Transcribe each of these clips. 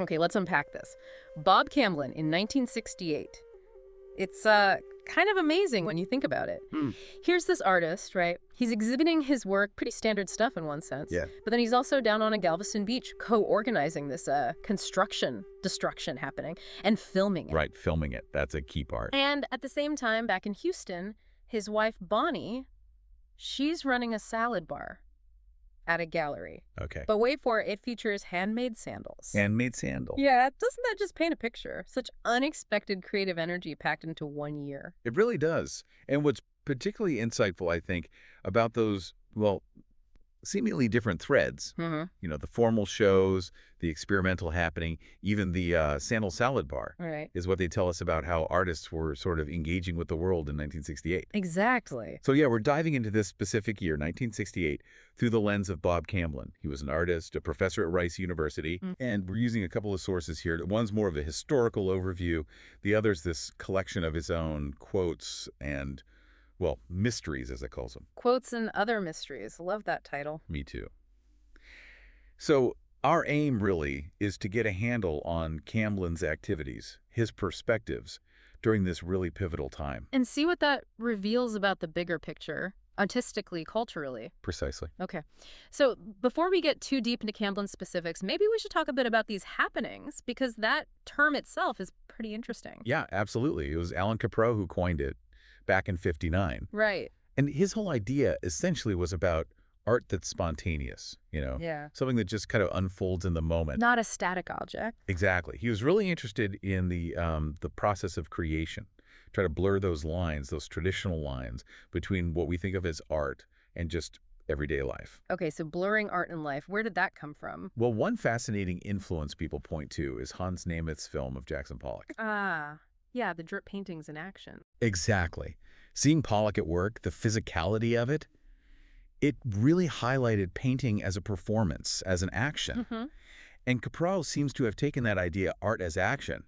Okay, let's unpack this. Bob Camblin in 1968. It's kind of amazing when you think about it. Hmm. Here's this artist, right? He's exhibiting his work, pretty standard stuff in one sense. Yeah. But then he's also down on a Galveston beach co-organizing this construction destruction happening and filming it. Right, filming it. That's a key part. And at the same time, back in Houston, his wife, Bonnie, she's running a salad bar at a gallery. Okay. But wait for it, it features handmade sandals. Handmade sandal. Yeah, doesn't that just paint a picture? Such unexpected creative energy packed into 1 year. It really does. And what's particularly insightful, I think, about those, well, seemingly different threads, Mm-hmm. the formal shows, the experimental happening, even the sandal salad bar, All right. is what they tell us about how artists were sort of engaging with the world in 1968. Exactly. So yeah, we're diving into this specific year, 1968, through the lens of Bob Camblin. He was an artist, a professor at Rice University, and we're using a couple of sources here. One's more of a historical overview. The other's this collection of his own quotes and, well, mysteries, as it calls them. Quotes and other mysteries. Love that title. Me too. So our aim really is to get a handle on Camblin's activities, his perspectives, during this really pivotal time. And see what that reveals about the bigger picture, artistically, culturally. Precisely. Okay. So before we get too deep into Camblin's specifics, maybe we should talk a bit about these happenings, because that term itself is pretty interesting. Yeah, absolutely. It was Alan Caprow who coined it back in '59. Right. And his whole idea essentially was about art that's spontaneous, Yeah. something that just kind of unfolds in the moment. Not a static object. Exactly. He was really interested in the process of creation, try to blur those lines, those traditional lines between what we think of as art and just everyday life. Okay, so blurring art and life, where did that come from? Well, one fascinating influence people point to is Hans Nemeth's film of Jackson Pollock. Ah, yeah, the drip paintings in action. Exactly. Seeing Pollock at work, the physicality of it really highlighted painting as a performance, as an action. Mm-hmm. And Caprow seems to have taken that idea, art as action,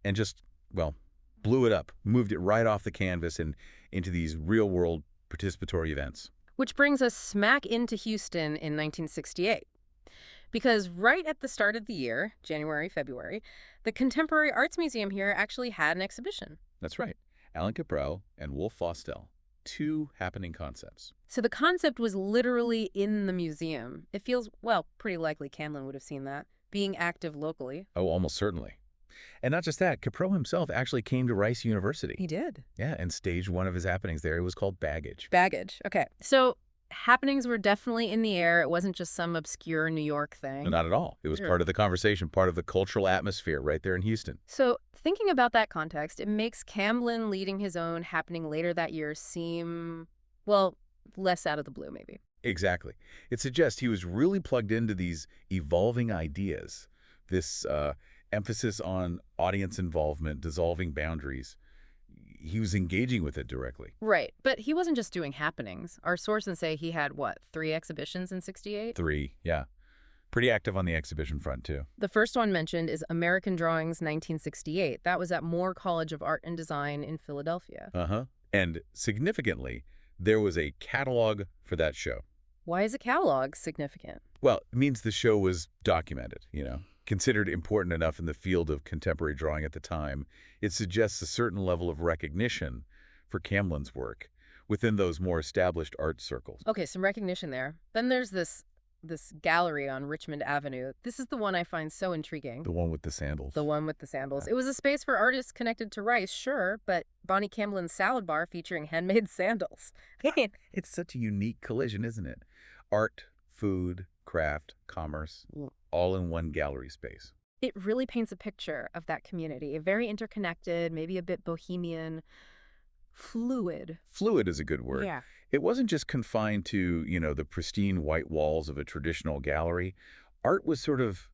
and just, well, blew it up, moved it right off the canvas and into these real-world participatory events. Which brings us smack into Houston in 1968. Because right at the start of the year, January, February, the Contemporary Arts Museum here actually had an exhibition. That's right. Alan Caprow and Wolf Fostel, two happening concepts. So the concept was literally in the museum. It feels, well, pretty likely Camblin would have seen that, being active locally. Oh, almost certainly. And not just that, Caprow himself actually came to Rice University. He did. Yeah, and staged one of his happenings there. It was called Baggage. Baggage. Okay. So happenings were definitely in the air. It wasn't just some obscure New York thing. Not at all. It was part of the conversation, part of the cultural atmosphere right there in Houston. So thinking about that context, it makes Camblin leading his own happening later that year seem, well, less out of the blue, maybe. Exactly. It suggests he was really plugged into these evolving ideas, this emphasis on audience involvement, dissolving boundaries. He was engaging with it directly. Right. But he wasn't just doing happenings. Our sources say he had, what, 3 exhibitions in 68? 3, yeah. Pretty active on the exhibition front, too. The first one mentioned is American Drawings 1968. That was at Moore College of Art and Design in Philadelphia. Uh-huh. And significantly, there was a catalog for that show. Why is a catalog significant? Well, it means the show was documented, considered important enough in the field of contemporary drawing at the time. It suggests a certain level of recognition for Camblin's work within those more established art circles. Okay, some recognition there. Then there's this gallery on Richmond Avenue. This is the one I find so intriguing. The one with the sandals. The one with the sandals. It was a space for artists connected to Rice, sure, but Bonnie Camblin's salad bar featuring handmade sandals. It's such a unique collision, isn't it? Art, food, craft, commerce, all in one gallery space. It really paints a picture of that community, very interconnected, maybe a bit bohemian, fluid. Fluid is a good word. Yeah. It wasn't just confined to, the pristine white walls of a traditional gallery. Art was sort of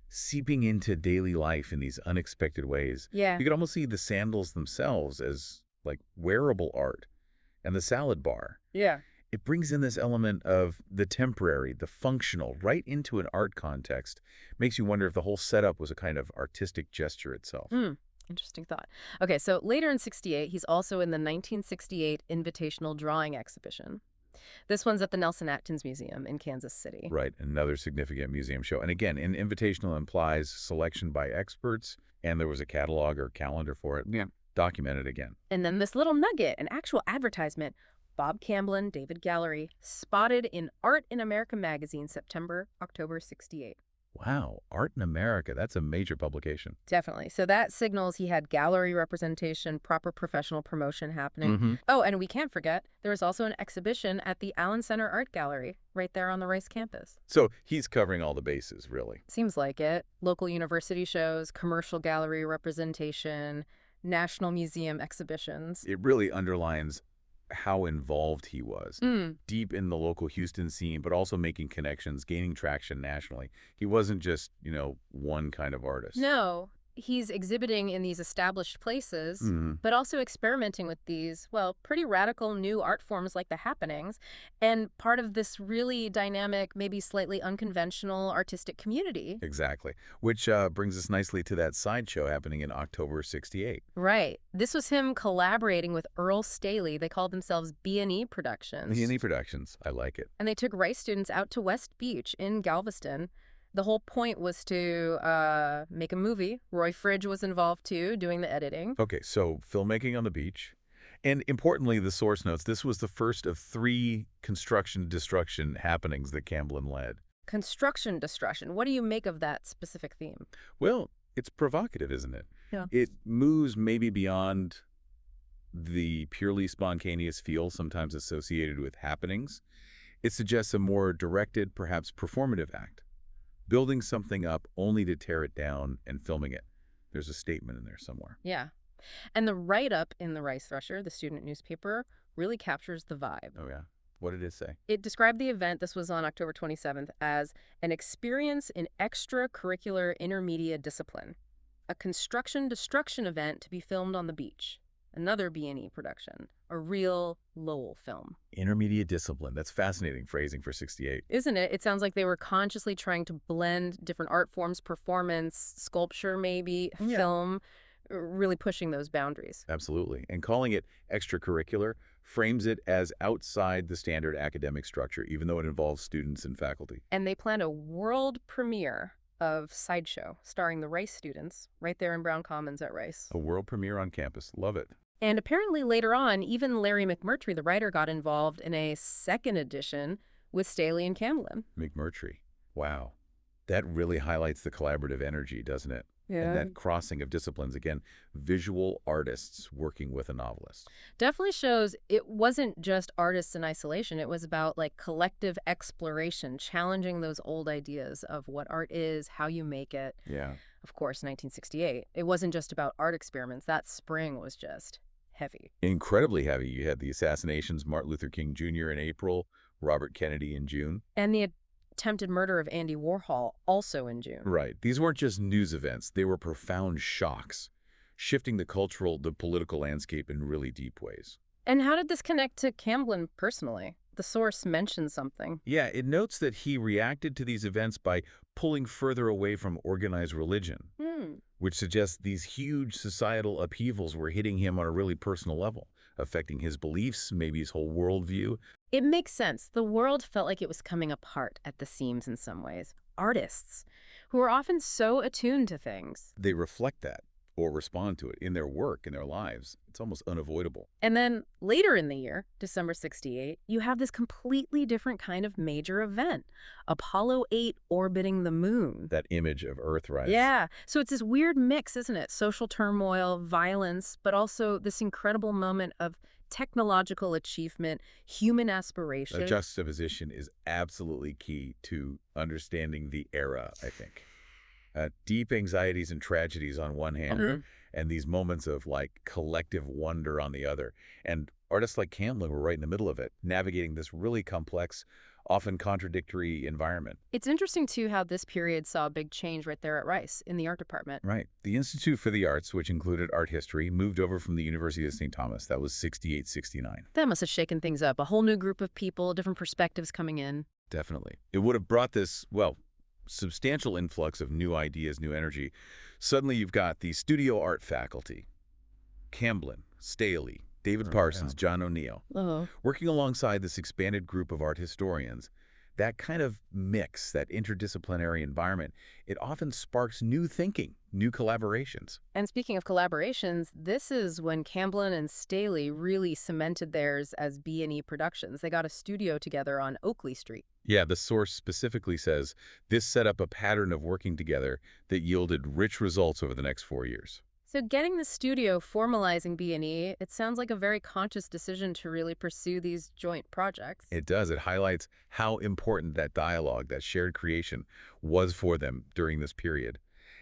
seeping into daily life in these unexpected ways. Yeah. You could almost see the sandals themselves as, like, wearable art, and the salad bar. Yeah. It brings in this element of the temporary, the functional, right into an art context. Makes you wonder if the whole setup was a kind of artistic gesture itself. Interesting thought. Okay, so later in 68, he's also in the 1968 Invitational Drawing Exhibition. This one's at the Nelson Atkins Museum in Kansas City. Right, another significant museum show. And again, an invitational implies selection by experts, and there was a catalog or calendar for it. Yeah. Documented again. And then this little nugget, an actual advertisement, Bob Camblin, David Gallery, spotted in Art in America magazine, October 68. Wow, Art in America, that's a major publication. Definitely. So that signals he had gallery representation, proper professional promotion happening. Oh, and we can't forget, there was also an exhibition at the Allen Center Art Gallery right there on the Rice campus. So he's covering all the bases, really. Seems like it. Local university shows, commercial gallery representation, National Museum exhibitions. It really underlines how involved he was, deep in the local Houston scene, but also making connections, gaining traction nationally. He wasn't just, one kind of artist. No, he's exhibiting in these established places, but also experimenting with these, well, pretty radical new art forms like the happenings, and part of this really dynamic, maybe slightly unconventional artistic community. Exactly, which brings us nicely to that sideshow happening in October 68. Right. This was him collaborating with Earl Staley. They called themselves B&E Productions. B&E Productions, I like it. And they took Rice students out to West Beach in Galveston. The whole point was to make a movie. Roy Fridge was involved, too, doing the editing. Okay, so filmmaking on the beach. And importantly, the source notes, this was the first of 3 construction-destruction happenings that Camblin led. Construction destruction. What do you make of that specific theme? Well, it's provocative, isn't it? Yeah. It moves maybe beyond the purely spontaneous feel sometimes associated with happenings. It suggests a more directed, perhaps performative act. Building something up only to tear it down and filming it. There's a statement in there somewhere. Yeah. And the write-up in the Rice Thresher, the student newspaper, really captures the vibe. Oh, yeah. What did it say? It described the event, this was on October 27th, as an experience in extracurricular intermediate discipline, a construction-destruction event to be filmed on the beach, another B&E production, a real Lowell film. Intermediate discipline. That's fascinating phrasing for 68. Isn't it? It sounds like they were consciously trying to blend different art forms, performance, sculpture maybe, film, really pushing those boundaries. Absolutely. And calling it extracurricular frames it as outside the standard academic structure, even though it involves students and faculty. And they planned a world premiere of Sideshow, starring the Rice students, right there in Brown Commons at Rice. A world premiere on campus. Love it. And apparently later on, even Larry McMurtry, the writer, got involved in a second edition with Staley and Camblin. McMurtry. Wow. That really highlights the collaborative energy, doesn't it? Yeah. And that crossing of disciplines. Again, visual artists working with a novelist. Definitely shows it wasn't just artists in isolation. It was about like collective exploration, challenging those old ideas of what art is, how you make it. Yeah. Of course, 1968. It wasn't just about art experiments. That spring was just heavy. Incredibly heavy. You had the assassinations, Martin Luther King Jr. in April, Robert Kennedy in June. And the attempted murder of Andy Warhol also in June. Right. These weren't just news events. They were profound shocks, shifting the cultural, the political landscape in really deep ways. And how did this connect to Camblin personally? The source mentions something. Yeah, it notes that he reacted to these events by pulling further away from organized religion, which suggests these huge societal upheavals were hitting him on a really personal level, affecting his beliefs, maybe his whole worldview. It makes sense. The world felt like it was coming apart at the seams in some ways. Artists, who are often so attuned to things. They reflect that or respond to it in their work, in their lives. It's almost unavoidable. And then later in the year, December 68, you have this completely different kind of major event. Apollo 8 orbiting the moon. That image of Earthrise. Yeah. So it's this weird mix, isn't it? Social turmoil, violence, but also this incredible moment of technological achievement, human aspiration. A juxtaposition is absolutely key to understanding the era, I think. Deep anxieties and tragedies on one hand, and these moments of like collective wonder on the other. And artists like Camblin were right in the middle of it, navigating this really complex, often contradictory environment. It's interesting, too, how this period saw a big change right there at Rice in the art department. Right. The Institute for the Arts, which included art history, moved over from the University of St. Thomas. That was 68, 69. That must have shaken things up. A whole new group of people, different perspectives coming in. Definitely. It would have brought this, well, substantial influx of new ideas, new energy. Suddenly you've got the studio art faculty, Camblin, Staley, David Parsons, John O'Neill. Oh. Working alongside this expanded group of art historians, that kind of mix, that interdisciplinary environment, it often sparks new thinking, new collaborations. And speaking of collaborations, this is when Camblin and Staley really cemented theirs as B&E Productions. They got a studio together on Oakley Street. Yeah, the source specifically says this set up a pattern of working together that yielded rich results over the next 4 years. So getting the studio formalizing B&E, it sounds like a very conscious decision to really pursue these joint projects. It does. It highlights how important that dialogue, that shared creation, was for them during this period.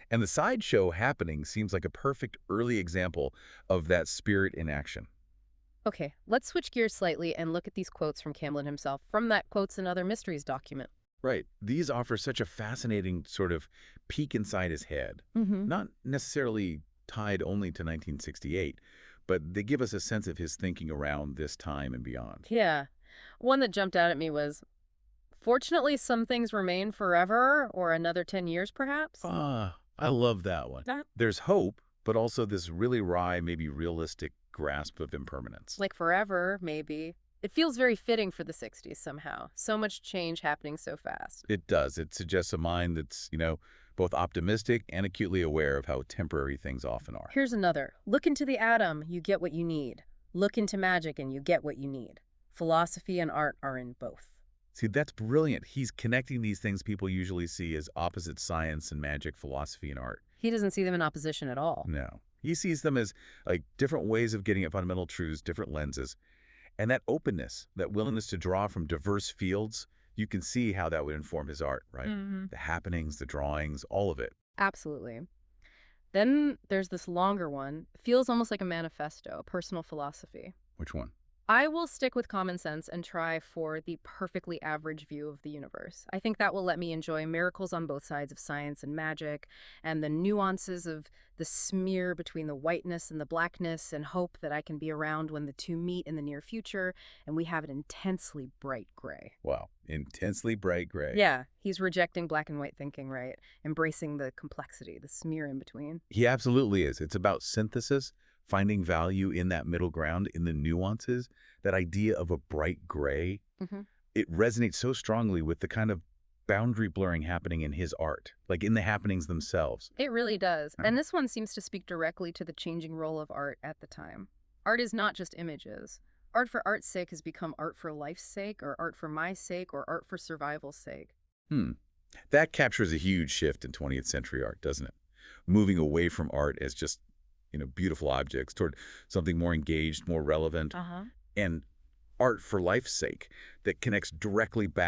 And the sideshow happening seems like a perfect early example of that spirit in action. Okay, let's switch gears slightly and look at these quotes from Camblin himself from that Quotes and Other Mysteries document. Right. These offer such a fascinating sort of peek inside his head. Mm-hmm. Not necessarily tied only to 1968, but they give us a sense of his thinking around this time and beyond. Yeah. One that jumped out at me was, fortunately, some things remain forever, or another 10 years, perhaps? I love that one. There's hope, but also this really wry, maybe realistic grasp of impermanence. Like forever, maybe. It feels very fitting for the 60s somehow. So much change happening so fast. It does. It suggests a mind that's, both optimistic and acutely aware of how temporary things often are. Here's another. Look into the atom, you get what you need. Look into magic and you get what you need. Philosophy and art are in both. See, that's brilliant. He's connecting these things people usually see as opposite science and magic, philosophy and art. He doesn't see them in opposition at all. No. He sees them as like different ways of getting at fundamental truths, different lenses. And that openness, that willingness to draw from diverse fields, you can see how that would inform his art, right? Mm-hmm. The happenings, the drawings, all of it. Absolutely. Then there's this longer one. It feels almost like a manifesto, a personal philosophy. Which one? I will stick with common sense and try for the perfectly average view of the universe. I think that will let me enjoy miracles on both sides of science and magic, and the nuances of the smear between the whiteness and the blackness, and hope that I can be around when the two meet in the near future, and we have an intensely bright gray. Wow. Intensely bright gray. Yeah, he's rejecting black and white thinking, right? Embracing the complexity, the smear in between. He absolutely is. It's about synthesis, finding value in that middle ground, in the nuances, that idea of a bright gray. Mm-hmm. It resonates so strongly with the kind of boundary blurring happening in his art, like in the happenings themselves. It really does. Right. And this one seems to speak directly to the changing role of art at the time. Art is not just images. Art for art's sake has become art for life's sake, or art for my sake, or art for survival's sake. That captures a huge shift in 20th century art, doesn't it? Moving away from art as just, beautiful objects toward something more engaged, more relevant, Uh-huh. and art for life's sake that connects directly back